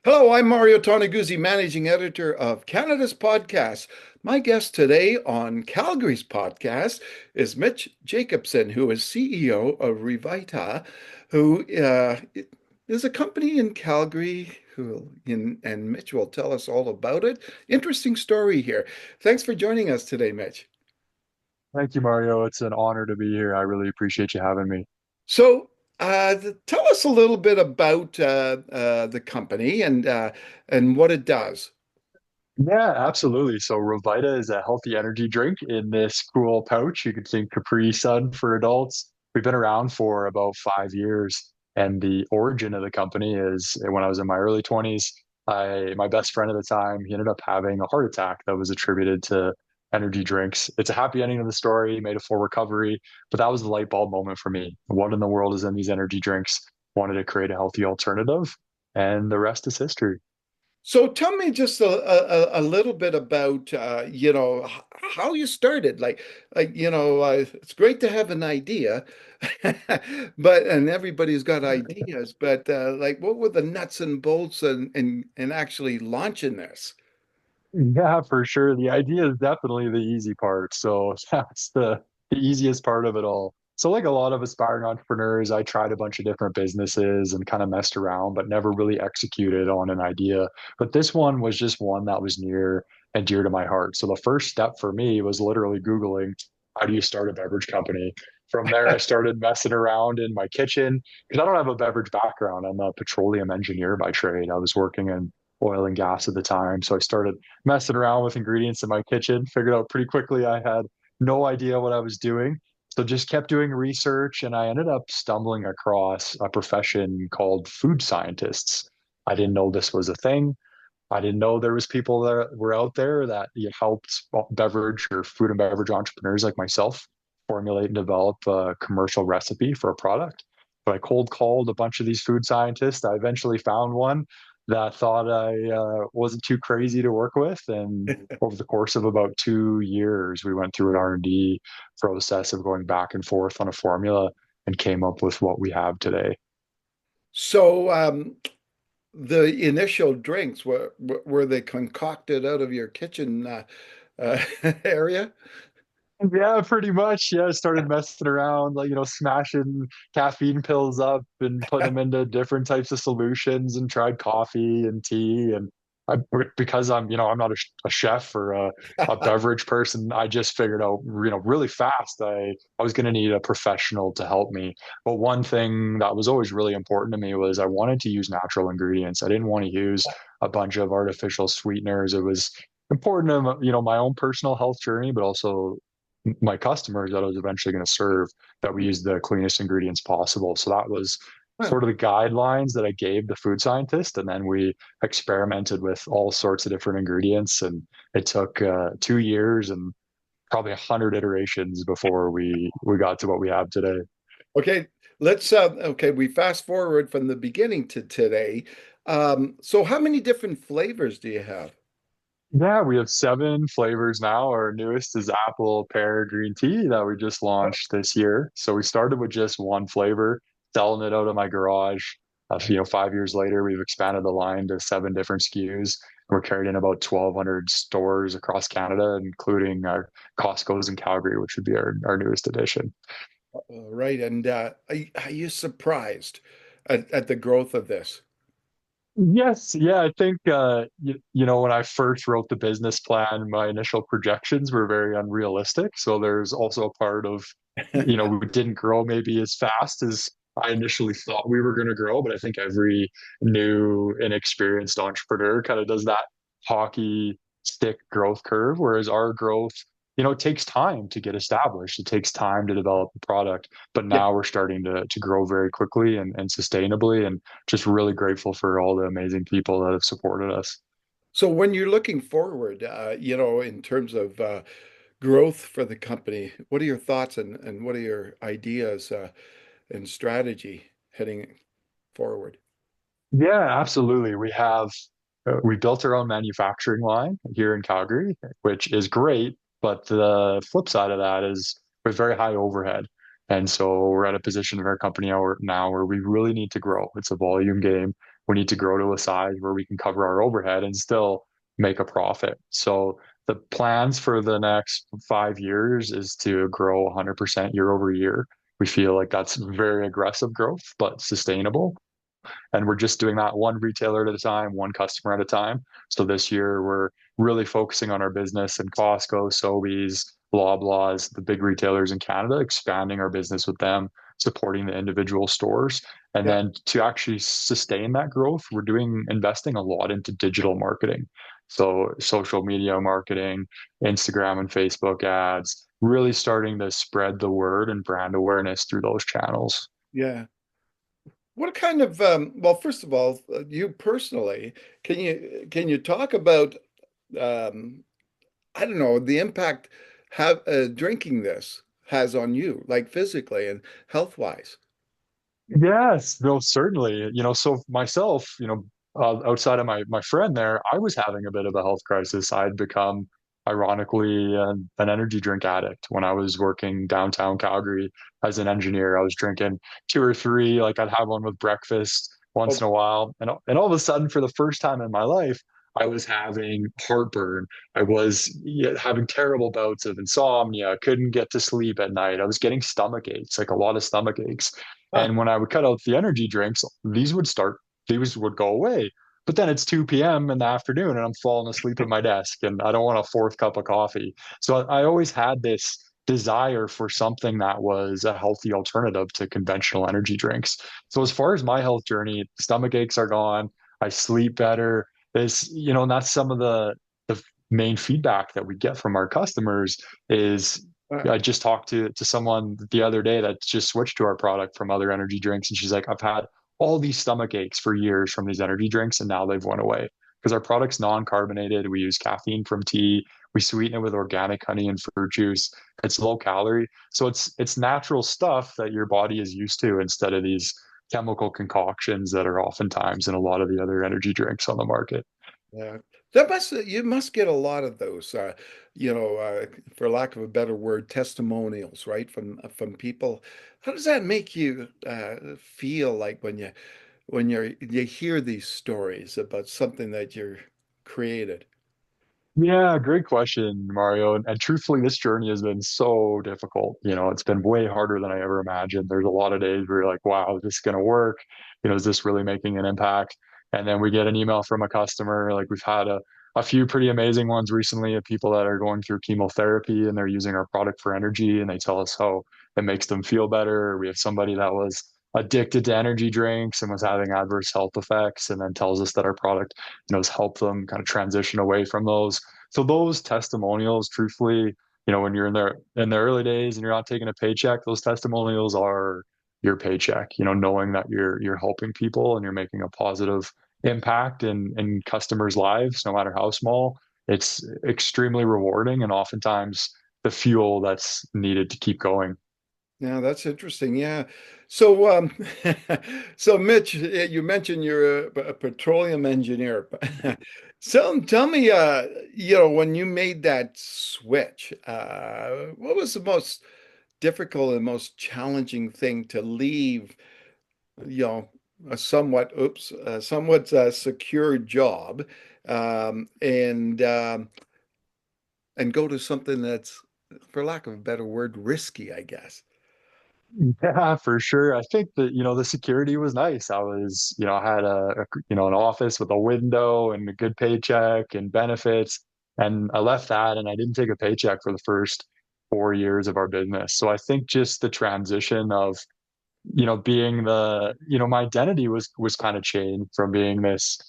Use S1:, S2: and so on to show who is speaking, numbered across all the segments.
S1: Hello, I'm Mario Toneguzzi, managing editor of Canada's podcast. My guest today on Calgary's podcast is Mitch Jacobson, who is CEO of Revita, who is a company in Calgary. And Mitch will tell us all about it. Interesting story here. Thanks for joining us today, Mitch.
S2: Thank you, Mario. It's an honor to be here. I really appreciate you having me.
S1: So, tell us a little bit about the company and what it does.
S2: Yeah, absolutely. So Revita is a healthy energy drink in this cool pouch. You could think Capri Sun for adults. We've been around for about 5 years, and the origin of the company is when I was in my early 20s. My best friend at the time, he ended up having a heart attack that was attributed to energy drinks. It's a happy ending of the story. He made a full recovery, but that was the light bulb moment for me. What in the world is in these energy drinks? Wanted to create a healthy alternative, and the rest is history.
S1: So tell me just a little bit about how you started. It's great to have an idea, but and everybody's got ideas, but like what were the nuts and bolts and actually launching this?
S2: Yeah, for sure. The idea is definitely the easy part. So that's the easiest part of it all. So like a lot of aspiring entrepreneurs, I tried a bunch of different businesses and kind of messed around, but never really executed on an idea. But this one was just one that was near and dear to my heart. So the first step for me was literally Googling, how do you start a beverage company? From there, I started messing around in my kitchen because I don't have a beverage background. I'm a petroleum engineer by trade. I was working in oil and gas at the time. So I started messing around with ingredients in my kitchen, figured out pretty quickly I had no idea what I was doing. So just kept doing research and I ended up stumbling across a profession called food scientists. I didn't know this was a thing. I didn't know there was people that were out there that helped beverage or food and beverage entrepreneurs like myself formulate and develop a commercial recipe for a product. But I cold called a bunch of these food scientists. I eventually found one that thought I wasn't too crazy to work with, and over the course of about 2 years, we went through an R&D process of going back and forth on a formula and came up with what we have today.
S1: So the initial drinks were they concocted out of your kitchen area?
S2: Yeah, pretty much. Yeah, I started messing around, like, smashing caffeine pills up and putting them into different types of solutions and tried coffee and tea. And because I'm not a chef or a beverage person, I just figured out, really fast I was going to need a professional to help me. But one thing that was always really important to me was I wanted to use natural ingredients. I didn't want to use a bunch of artificial sweeteners. It was important to, my own personal health journey, but also my customers that I was eventually going to serve, that we use the cleanest ingredients possible. So that was
S1: Huh.
S2: sort of the guidelines that I gave the food scientist. And then we experimented with all sorts of different ingredients. And it took 2 years and probably 100 iterations before we got to what we have today.
S1: Okay, okay, we fast forward from the beginning to today. So how many different flavors do you have?
S2: Yeah, we have 7 flavors now. Our newest is apple pear green tea that we just launched this year. So we started with just one flavor, selling it out of my garage. 5 years later, we've expanded the line to 7 different SKUs. We're carried in about 1,200 stores across Canada, including our Costco's in Calgary, which would be our newest addition.
S1: Right, and are you surprised at the growth of this?
S2: Yes, yeah, I think when I first wrote the business plan, my initial projections were very unrealistic. So there's also a part of, we didn't grow maybe as fast as I initially thought we were going to grow, but I think every new inexperienced entrepreneur kind of does that hockey stick growth curve, whereas our growth, it takes time to get established. It takes time to develop a product, but
S1: Yeah.
S2: now we're starting to grow very quickly and sustainably. And just really grateful for all the amazing people that have supported us.
S1: So when you're looking forward, in terms of growth for the company, what are your thoughts and what are your ideas and strategy heading forward?
S2: Yeah, absolutely. We built our own manufacturing line here in Calgary, which is great. But the flip side of that is with very high overhead. And so we're at a position in our company now where we really need to grow. It's a volume game. We need to grow to a size where we can cover our overhead and still make a profit. So the plans for the next 5 years is to grow 100% year over year. We feel like that's very aggressive growth, but sustainable. And we're just doing that one retailer at a time, one customer at a time. So this year we're really focusing on our business and Costco, Sobeys, Loblaws, the big retailers in Canada, expanding our business with them, supporting the individual stores. And
S1: Yeah.
S2: then to actually sustain that growth, we're doing investing a lot into digital marketing. So social media marketing, Instagram and Facebook ads, really starting to spread the word and brand awareness through those channels.
S1: Yeah. What kind of well, first of all, you personally, can you talk about um, I don't know, the impact have drinking this has on you, like physically and health wise?
S2: Yes, no, certainly. So myself, outside of my friend there, I was having a bit of a health crisis. I'd become, ironically, an energy drink addict when I was working downtown Calgary as an engineer. I was drinking two or three, like I'd have one with breakfast once
S1: Oh,
S2: in a while, and all of a sudden, for the first time in my life, I was having heartburn. I was having terrible bouts of insomnia. Couldn't get to sleep at night. I was getting stomach aches, like a lot of stomach aches.
S1: huh.
S2: And when I would cut out the energy drinks, these would go away. But then it's 2 p.m. in the afternoon and I'm falling asleep at my desk and I don't want a fourth cup of coffee. So I always had this desire for something that was a healthy alternative to conventional energy drinks. So as far as my health journey, stomach aches are gone. I sleep better. And that's some of the main feedback that we get from our customers is
S1: Huh.
S2: I just talked to someone the other day that just switched to our product from other energy drinks, and she's like, "I've had all these stomach aches for years from these energy drinks, and now they've went away because our product's non-carbonated. We use caffeine from tea. We sweeten it with organic honey and fruit juice. It's low calorie, so it's natural stuff that your body is used to instead of these chemical concoctions that are oftentimes in a lot of the other energy drinks on the market."
S1: Yeah. That must you must get a lot of those, for lack of a better word, testimonials, right? From people. How does that make you feel like when you hear these stories about something that you're created?
S2: Yeah, great question, Mario. And truthfully, this journey has been so difficult. It's been way harder than I ever imagined. There's a lot of days where you're like, wow, is this going to work? Is this really making an impact? And then we get an email from a customer. Like we've had a few pretty amazing ones recently of people that are going through chemotherapy and they're using our product for energy and they tell us how it makes them feel better. We have somebody that was addicted to energy drinks and was having adverse health effects and then tells us that our product has helped them kind of transition away from those. So those testimonials, truthfully, when you're in the early days and you're not taking a paycheck, those testimonials are your paycheck, knowing that you're helping people and you're making a positive impact in customers' lives, no matter how small. It's extremely rewarding and oftentimes the fuel that's needed to keep going.
S1: Yeah, that's interesting. Yeah. So, so Mitch, you mentioned you're a petroleum engineer. So tell me, when you made that switch, what was the most difficult and most challenging thing to leave, you know, somewhat secure job, and go to something that's, for lack of a better word, risky, I guess.
S2: Yeah, for sure. I think that, the security was nice. I had an office with a window and a good paycheck and benefits. And I left that and I didn't take a paycheck for the first 4 years of our business. So I think just the transition of, being my identity was kind of changed from being this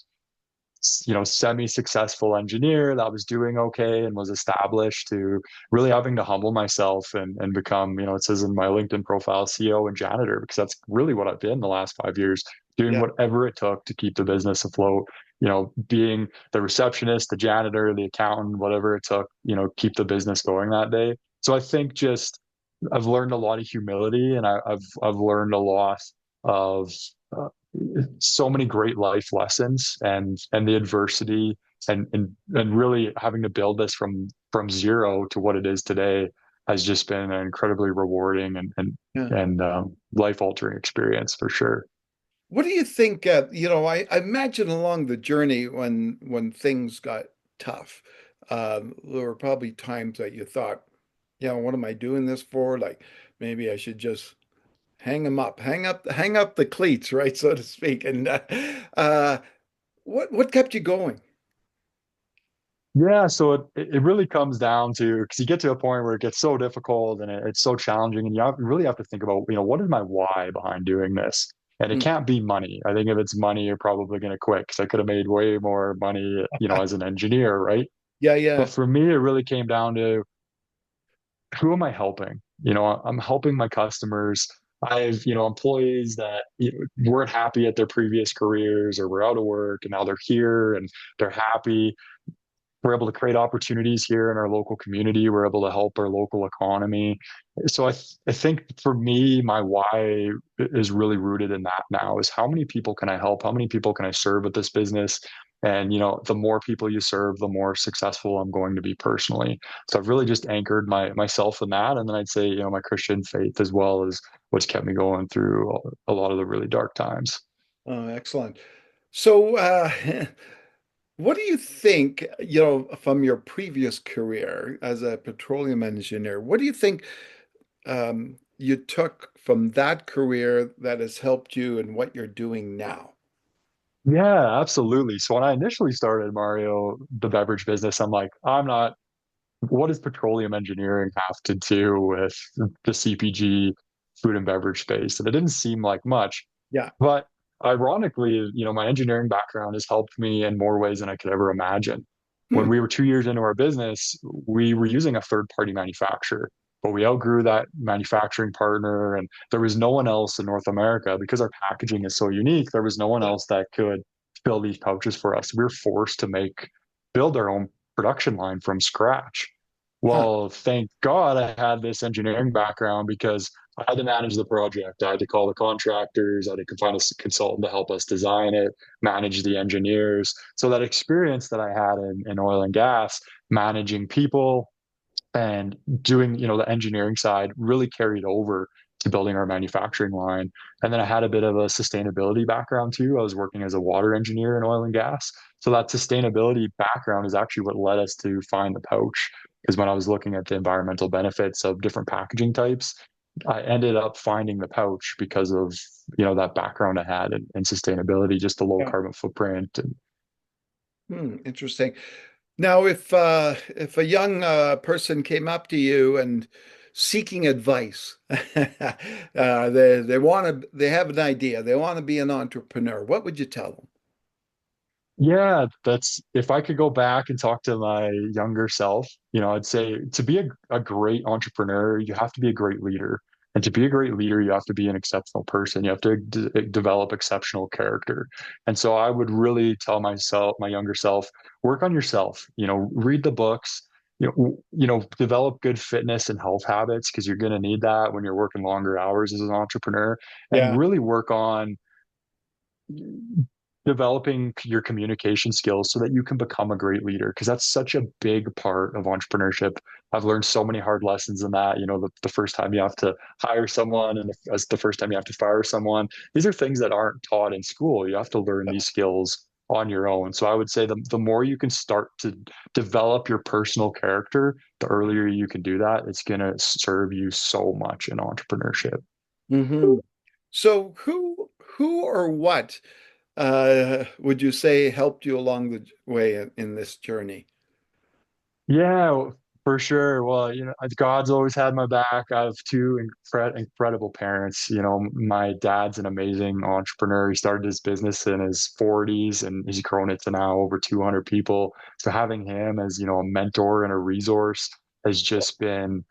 S2: semi-successful engineer that was doing okay and was established to really having to humble myself and become, it says in my LinkedIn profile, CEO and janitor, because that's really what I've been the last 5 years, doing
S1: Yeah.
S2: whatever it took to keep the business afloat, being the receptionist, the janitor, the accountant, whatever it took, keep the business going that day. So I think just I've learned a lot of humility and I've learned a lot of uh, so many great life lessons and the adversity and really having to build this from zero to what it is today. has just been an incredibly rewarding
S1: Yeah.
S2: and life altering experience for sure.
S1: What do you think? I imagine along the journey when things got tough, there were probably times that you thought, what am I doing this for? Like maybe I should just hang up the cleats, right, so to speak. And uh, what kept you going?
S2: Yeah, so it really comes down to because you get to a point where it gets so difficult and it's so challenging, and you really have to think about, what is my why behind doing this? And it
S1: Mm.
S2: can't be money. I think if it's money, you're probably going to quit because I could have made way more money, as an engineer, right?
S1: Yeah,
S2: But
S1: yeah.
S2: for me, it really came down to who am I helping? I'm helping my customers. I've, employees that weren't happy at their previous careers or were out of work and now they're here and they're happy. We're able to create opportunities here in our local community. We're able to help our local economy. So I think for me, my why is really rooted in that now is how many people can I help? How many people can I serve with this business? And, the more people you serve, the more successful I'm going to be personally. So I've really just anchored myself in that. And then I'd say, my Christian faith as well is what's kept me going through a lot of the really dark times.
S1: Oh, excellent. So, what do you think, from your previous career as a petroleum engineer, what do you think you took from that career that has helped you in what you're doing now?
S2: Yeah, absolutely. So when I initially started Mario, the beverage business, I'm like, what does petroleum engineering have to do with the CPG food and beverage space? And it didn't seem like much.
S1: Yeah.
S2: But ironically, my engineering background has helped me in more ways than I could ever imagine. When
S1: Hmm.
S2: we were 2 years into our business, we were using a third-party manufacturer, but we outgrew that manufacturing partner, and there was no one else in North America because our packaging is so unique. There was no one else that could fill these pouches for us. We were forced to build our own production line from scratch.
S1: Huh.
S2: Well, thank God I had this engineering background because I had to manage the project. I had to call the contractors. I had to find a consultant to help us design it, manage the engineers. So that experience that I had in oil and gas, managing people and doing, the engineering side really carried over to building our manufacturing line. And then I had a bit of a sustainability background too. I was working as a water engineer in oil and gas. So that sustainability background is actually what led us to find the pouch. Because when I was looking at the environmental benefits of different packaging types, I ended up finding the pouch because of that background I had in sustainability, just the low
S1: Yeah.
S2: carbon footprint. And
S1: Interesting. Now, if a young person came up to you and seeking advice, they have an idea, they want to be an entrepreneur, what would you tell them?
S2: yeah, that's if I could go back and talk to my younger self, I'd say to be a great entrepreneur, you have to be a great leader. And to be a great leader, you have to be an exceptional person. You have to develop exceptional character. And so I would really tell my younger self, work on yourself, read the books, develop good fitness and health habits because you're going to need that when you're working longer hours as an entrepreneur and
S1: Yeah.
S2: really work on developing your communication skills so that you can become a great leader because that's such a big part of entrepreneurship. I've learned so many hard lessons in that. The first time you have to hire someone and the first time you have to fire someone. These are things that aren't taught in school. You have to learn these skills on your own. So I would say the more you can start to develop your personal character, the earlier you can do that, it's going to serve you so much in entrepreneurship.
S1: Hmm. So who or what would you say helped you along the way in this journey?
S2: Yeah, for sure. Well, God's always had my back. I have two incredible parents. My dad's an amazing entrepreneur. He started his business in his 40s and he's grown it to now over 200 people. So having him as, a mentor and a resource has just been,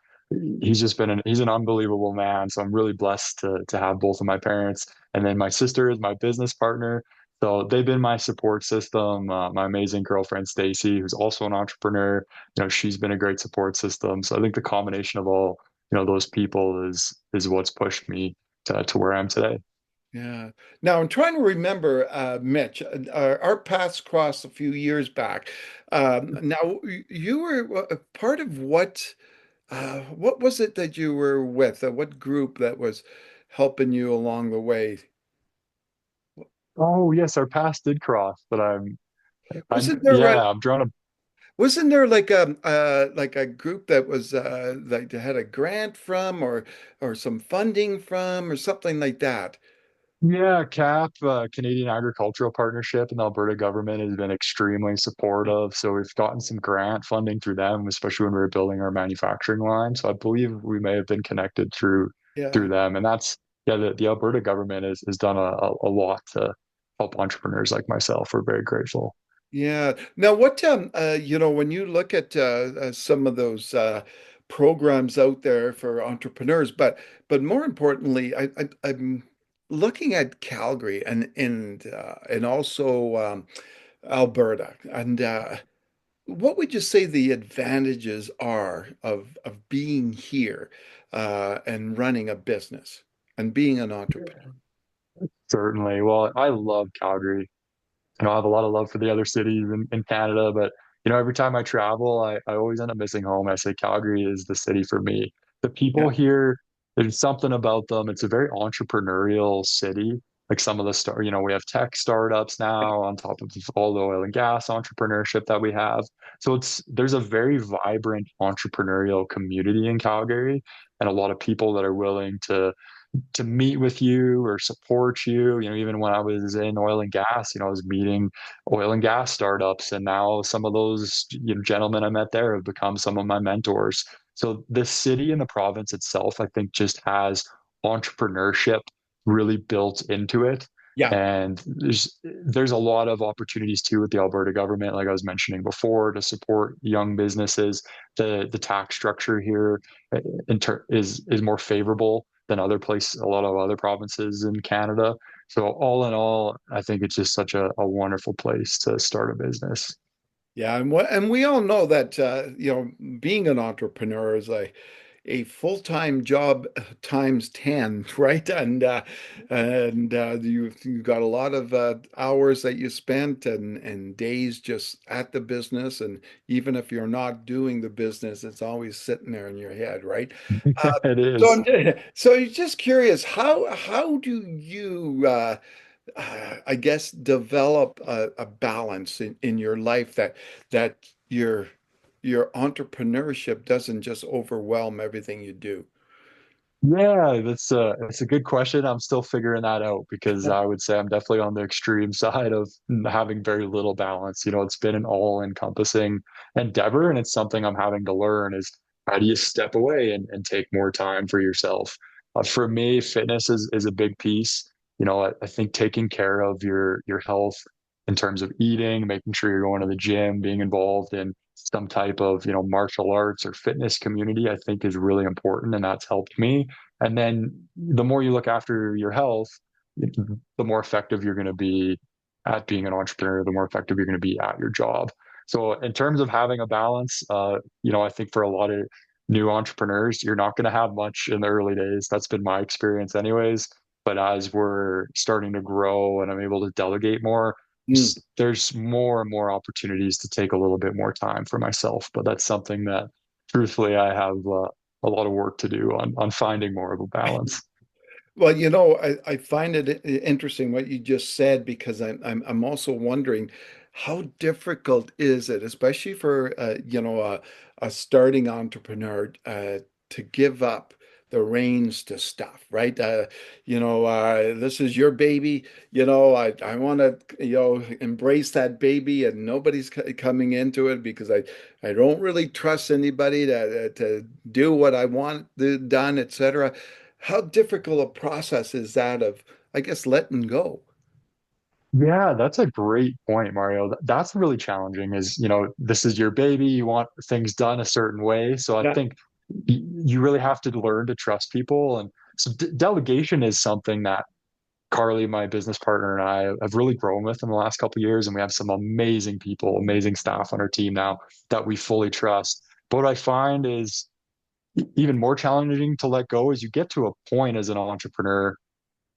S2: he's an unbelievable man. So I'm really blessed to have both of my parents. And then my sister is my business partner. So they've been my support system. My amazing girlfriend, Stacy, who's also an entrepreneur, she's been a great support system. So I think the combination of all, those people is what's pushed me to where I am today.
S1: Yeah. Now I'm trying to remember, Mitch, our paths crossed a few years back. Now you were part of what? what was it that you were with? What group that was helping you along the way?
S2: Oh yes, our paths did cross, but I'm
S1: Wasn't there
S2: yeah, I'm drawing a
S1: wasn't there like a group that was like had a grant from or some funding from or something like that?
S2: yeah, Canadian Agricultural Partnership, and the Alberta government has been extremely supportive. So we've gotten some grant funding through them, especially when we were building our manufacturing line. So I believe we may have been connected
S1: Yeah.
S2: through them, and that's yeah, the Alberta government has done a lot to help entrepreneurs like myself. We're very grateful.
S1: Yeah. Now, what when you look at some of those programs out there for entrepreneurs, but more importantly, I'm looking at Calgary and also Alberta, and what would you say the advantages are of being here and running a business and being an entrepreneur?
S2: Certainly. Well, I love Calgary. I have a lot of love for the other cities in Canada, but every time I travel, I always end up missing home. I say Calgary is the city for me. The people
S1: Yeah.
S2: here, there's something about them. It's a very entrepreneurial city. Like some of the we have tech startups now on top of all the oil and gas entrepreneurship that we have. So there's a very vibrant entrepreneurial community in Calgary, and a lot of people that are willing to meet with you or support you. Even when I was in oil and gas, I was meeting oil and gas startups, and now some of those gentlemen I met there have become some of my mentors. So the city and the province itself, I think, just has entrepreneurship really built into it.
S1: Yeah.
S2: And there's a lot of opportunities too with the Alberta government, like I was mentioning before, to support young businesses. The tax structure here is more favorable than a lot of other provinces in Canada. So all in all, I think it's just such a wonderful place to start a business.
S1: Yeah, and we all know that being an entrepreneur is a full-time job times 10, right? And you've got a lot of hours that you spent and days just at the business, and even if you're not doing the business, it's always sitting there in your head, right?
S2: It
S1: So
S2: is.
S1: so you're just curious, how do you I guess develop a balance in your life that your entrepreneurship doesn't just overwhelm everything you do.
S2: Yeah, that's a good question. I'm still figuring that out because I would say I'm definitely on the extreme side of having very little balance. It's been an all-encompassing endeavor, and it's something I'm having to learn is how do you step away and take more time for yourself? For me, fitness is a big piece. I think taking care of your health in terms of eating, making sure you're going to the gym, being involved in some type of martial arts or fitness community, I think is really important, and that's helped me. And then the more you look after your health, the more effective you're going to be at being an entrepreneur, the more effective you're going to be at your job. So in terms of having a balance, I think for a lot of new entrepreneurs, you're not going to have much in the early days. That's been my experience anyways. But as we're starting to grow and I'm able to delegate more,
S1: Mm.
S2: there's more and more opportunities to take a little bit more time for myself. But that's something that truthfully I have a lot of work to do on finding more of a balance.
S1: Well, I find it interesting what you just said because I'm also wondering how difficult is it, especially for a starting entrepreneur to give up the reins to stuff, right? This is your baby. I want to embrace that baby, and nobody's coming into it because I don't really trust anybody to do what I want done, etc. How difficult a process is that of, I guess, letting go?
S2: Yeah, that's a great point, Mario. That's really challenging is, this is your baby, you want things done a certain way. So I
S1: Yeah.
S2: think you really have to learn to trust people. And so delegation is something that Carly, my business partner, and I have really grown with in the last couple of years. And we have some amazing people, amazing staff on our team now that we fully trust. But what I find is even more challenging to let go is you get to a point as an entrepreneur,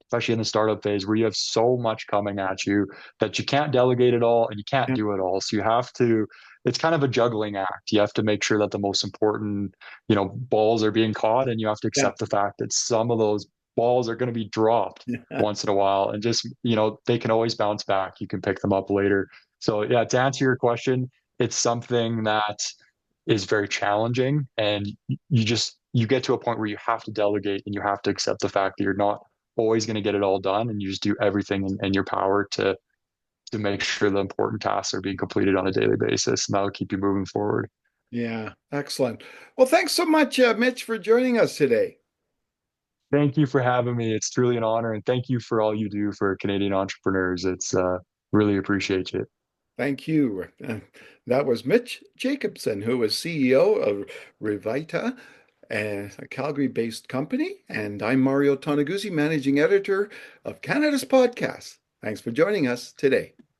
S2: especially in the startup phase, where you have so much coming at you that you can't delegate it all and you can't
S1: Yeah.
S2: do it all. So you have to it's kind of a juggling act. You have to make sure that the most important, balls are being caught, and you have to
S1: Yeah.
S2: accept the fact that some of those balls are going to be dropped once in a while, and just, they can always bounce back. You can pick them up later. So yeah, to answer your question, it's something that is very challenging, and you get to a point where you have to delegate and you have to accept the fact that you're not always going to get it all done, and you just do everything in your power to make sure the important tasks are being completed on a daily basis, and that'll keep you moving forward.
S1: Yeah, excellent. Well, thanks so much, Mitch, for joining us today.
S2: Thank you for having me. It's truly an honor, and thank you for all you do for Canadian entrepreneurs. It's really appreciate it.
S1: Thank you. That was Mitch Jacobson, who is CEO of Revita, a Calgary-based company, and I'm Mario Toneguzzi, managing editor of Canada's podcast. Thanks for joining us today.